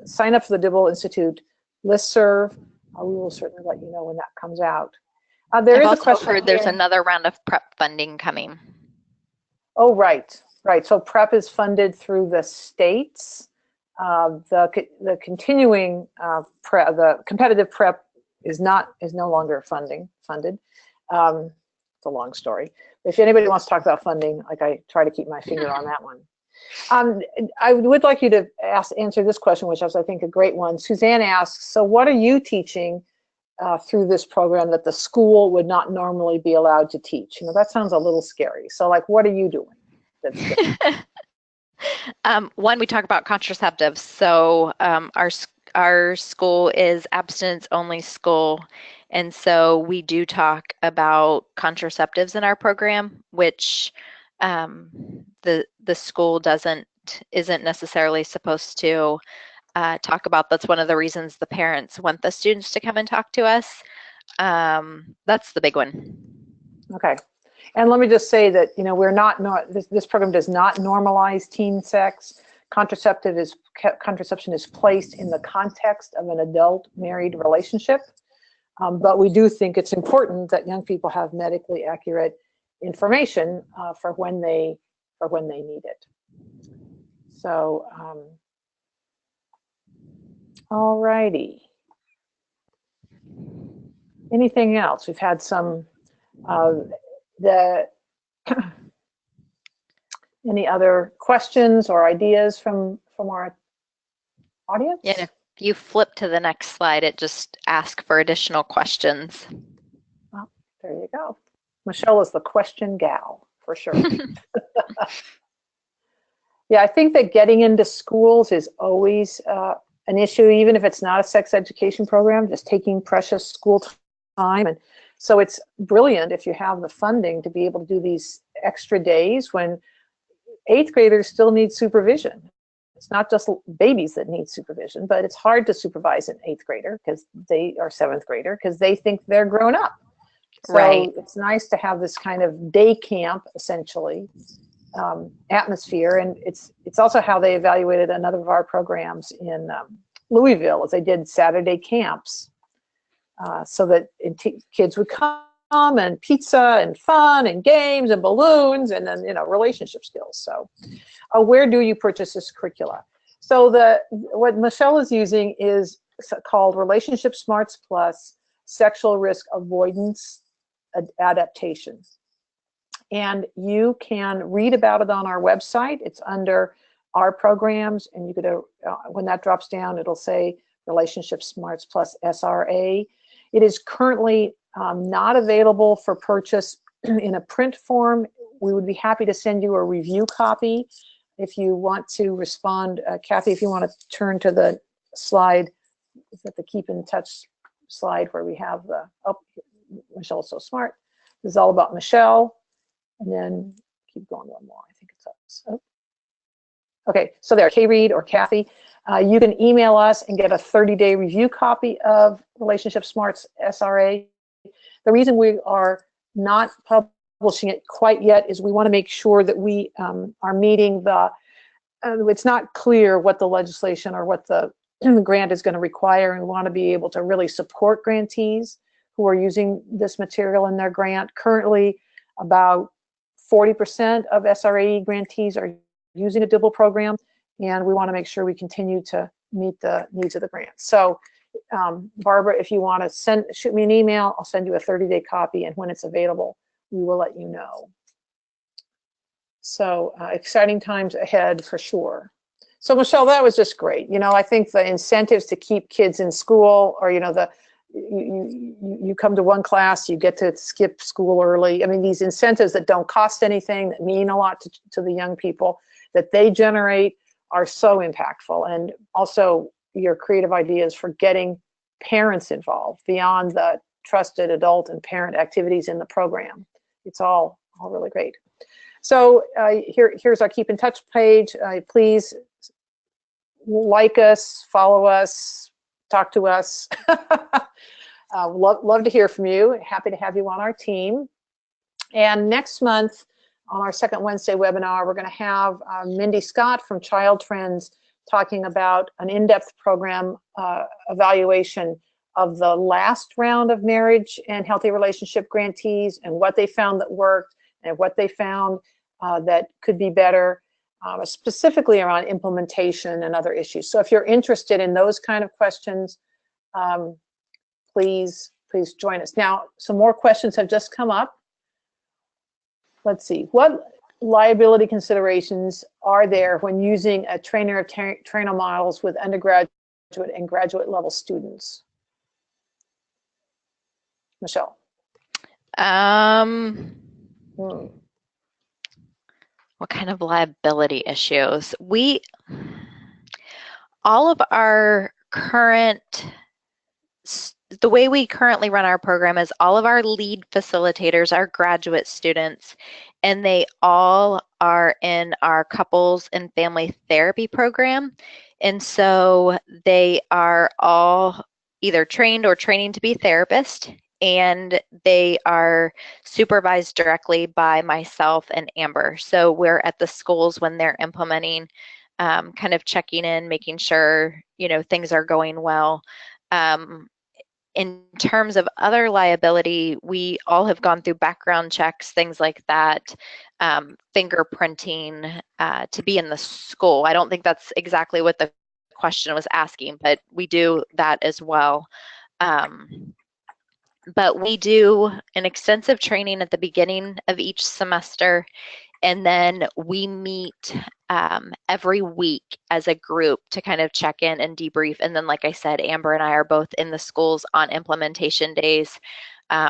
sign up for the Dibble Institute listserv. We will certainly let you know when that comes out. There is a question heard there's here. another round of PrEP funding coming. Oh, right. So PrEP is funded through the states. The continuing PrEP, the competitive PrEP is no longer funded. It's a long story. If anybody wants to talk about funding, like, I try to keep my finger on that one. I would like you to answer this question, which is, I think, a great one. Suzanne asks, so what are you teaching through this program that the school would not normally be allowed to teach? You know, that sounds a little scary. So, like, what are you doing that's different? One, we talk about contraceptives. So our school is abstinence-only school, and so we do talk about contraceptives in our program, which the school isn't necessarily supposed to talk about. That's one of the reasons the parents want the students to come and talk to us. That's the big one. Okay. And let me just say that, you know, this program does not normalize teen sex. Contraception is placed in the context of an adult married relationship. But we do think it's important that young people have medically accurate information for when they need it. So, all righty. Anything else? We've had some any other questions or ideas from our audience? Yeah, if you flip to the next slide, it just asks for additional questions. Well, there you go. Michelle is the question gal, for sure. Yeah, I think that getting into schools is always an issue, even if it's not a sex education program, just taking precious school time. And so it's brilliant if you have the funding to be able to do these extra days when 8th graders still need supervision. It's not just babies that need supervision, but it's hard to supervise an 8th grader because they are 7th grader because they think they're grown up. So right. It's nice to have this kind of day camp, essentially, atmosphere. And it's also how they evaluated another of our programs in Louisville, as they did Saturday camps. So that kids would come, and pizza and fun and games and balloons, and then, you know, relationship skills. So where do you purchase this curricula? So what Michelle is using is called Relationship Smarts Plus Sexual Risk Avoidance Adaptation. And you can read about it on our website. It's under our programs, and you could, when that drops down, it'll say Relationship Smarts Plus SRA. It is currently not available for purchase in a print form. We would be happy to send you a review copy if you want to respond. Kathy, if you want to turn to the slide, is that the Keep in Touch slide where we have the, oh, Michelle's so smart. This is all about Michelle. And then keep going one more, I think it's us. Oh. Okay, so there, Kay Reed or Kathy. You can email us and get a 30-day review copy of Relationship Smarts SRA. The reason we are not publishing it quite yet is we want to make sure that we are meeting the, it's not clear what the legislation or what the grant is going to require, and we want to be able to really support grantees who are using this material in their grant. Currently, about 40% of SRAE grantees are using a Dibble program, and we want to make sure we continue to meet the needs of the grant. So Barbara, if you want to shoot me an email, I'll send you a 30-day copy, and when it's available, we will let you know. So exciting times ahead for sure. So Michelle, that was just great. I think the incentives to keep kids in school, or you come to one class, you get to skip school early. I mean, these incentives that don't cost anything, that mean a lot to the young people, that they generate, are so impactful. And also your creative ideas for getting parents involved beyond the trusted adult and parent activities in the program. It's all really great. So here's our keep in touch page. Please like us, follow us, talk to us. Love to hear from you. Happy to have you on our team. And next month, on our second Wednesday webinar, we're going to have Mindy Scott from Child Trends talking about an in-depth program evaluation of the last round of marriage and healthy relationship grantees, and what they found that worked and what they found that could be better, specifically around implementation and other issues. So if you're interested in those kind of questions, please join us. Now, some more questions have just come up. Let's see. What liability considerations are there when using a trainer of trainer models with undergraduate and graduate level students? Michelle. What kind of liability issues? All of our the way we currently run our program is all of our lead facilitators are graduate students, and they all are in our couples and family therapy program. And so they are all either trained or training to be therapists, and they are supervised directly by myself and Amber. So we're at the schools when they're implementing, kind of checking in, making sure, things are going well. In terms of other liability, we all have gone through background checks, things like that, fingerprinting to be in the school. I don't think that's exactly what the question was asking, but we do that as well. But we do an extensive training at the beginning of each semester, and then we meet every week as a group to kind of check in and debrief. And then, like I said, Amber and I are both in the schools on implementation days.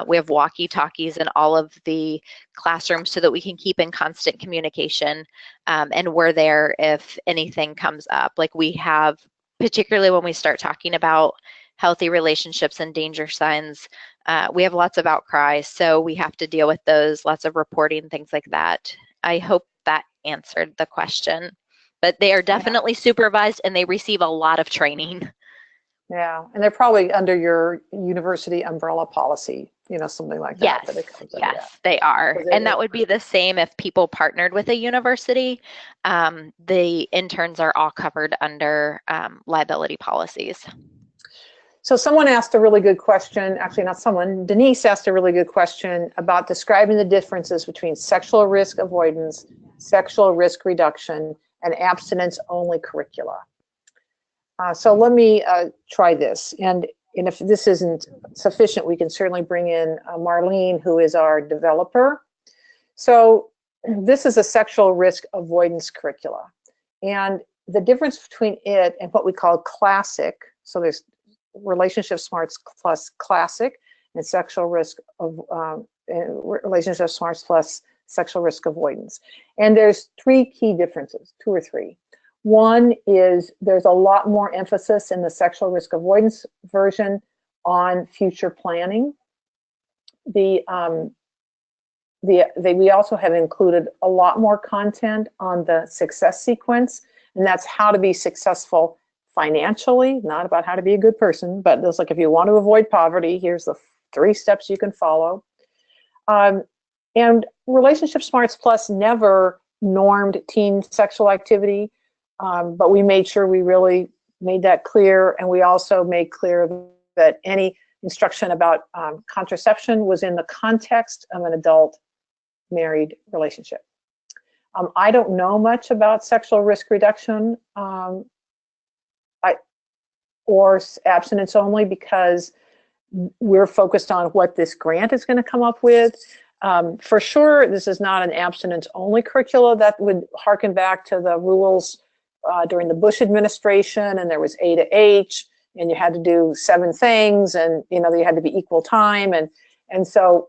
We have walkie-talkies in all of the classrooms so that we can keep in constant communication, and we're there if anything comes up. Like we have, particularly when we start talking about healthy relationships and danger signs, we have lots of outcries, so we have to deal with those, lots of reporting, things like that. I hope that answered the question, but they are definitely supervised and they receive a lot of training. Yeah, and they're probably under your university umbrella policy, something like that. Yes, they are. And that would be the same if people partnered with a university. The interns are all covered under liability policies. So someone asked a really good question, actually not someone, Denise asked a really good question about describing the differences between sexual risk avoidance, sexual risk reduction, and abstinence-only curricula. So let me try this. And if this isn't sufficient, we can certainly bring in Marlene, who is our developer. So this is a sexual risk avoidance curricula. And the difference between it and what we call classic, so there's relationship smarts plus classic, and sexual risk of relationship smarts plus sexual risk avoidance. And there's three key differences, two or three. One is there's a lot more emphasis in the sexual risk avoidance version on future planning. We also have included a lot more content on the success sequence, and that's how to be successful financially, not about how to be a good person, but it's like if you want to avoid poverty, here's the 3 steps you can follow. And Relationship Smarts Plus never normed teen sexual activity, but we made sure we really made that clear, and we also made clear that any instruction about contraception was in the context of an adult married relationship. I don't know much about sexual risk reduction. or abstinence only, because we're focused on what this grant is going to come up with. For sure, this is not an abstinence-only curricula. That would harken back to the rules during the Bush administration, and there was A to H, and you had to do 7 things, and they had to be equal time, and so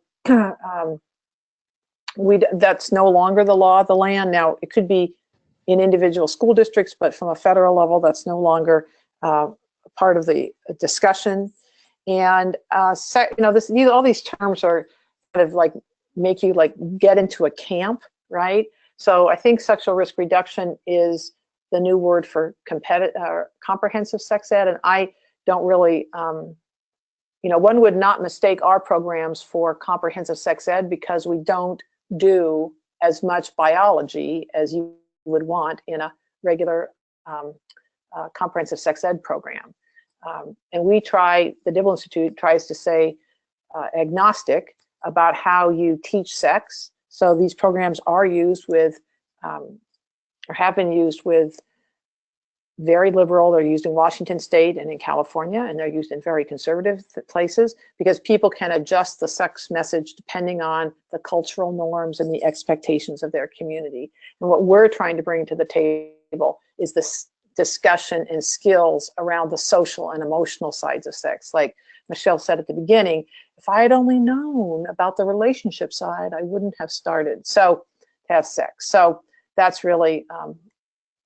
that's no longer the law of the land. Now, it could be in individual school districts, but from a federal level, that's no longer part of the discussion. And all these terms are kind of like make you like get into a camp, right? So I think sexual risk reduction is the new word for comprehensive sex ed, and I don't really, one would not mistake our programs for comprehensive sex ed, because we don't do as much biology as you would want in a regular comprehensive sex ed program. And the Dibble Institute tries to say agnostic about how you teach sex. So these programs are used with, or have been used with, very liberal. They're used in Washington State and in California, and they're used in very conservative places, because people can adjust the sex message depending on the cultural norms and the expectations of their community. And what we're trying to bring to the table is this discussion and skills around the social and emotional sides of sex. Like Michelle said at the beginning, if I had only known about the relationship side, I wouldn't have started to have sex. So that's really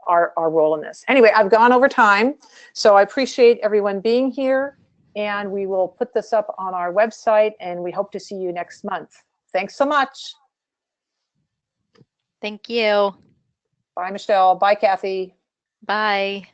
our role in this. Anyway, I've gone over time, so I appreciate everyone being here, and we will put this up on our website, and we hope to see you next month. Thanks so much. Thank you. Bye, Michelle. Bye, Kathy. Bye.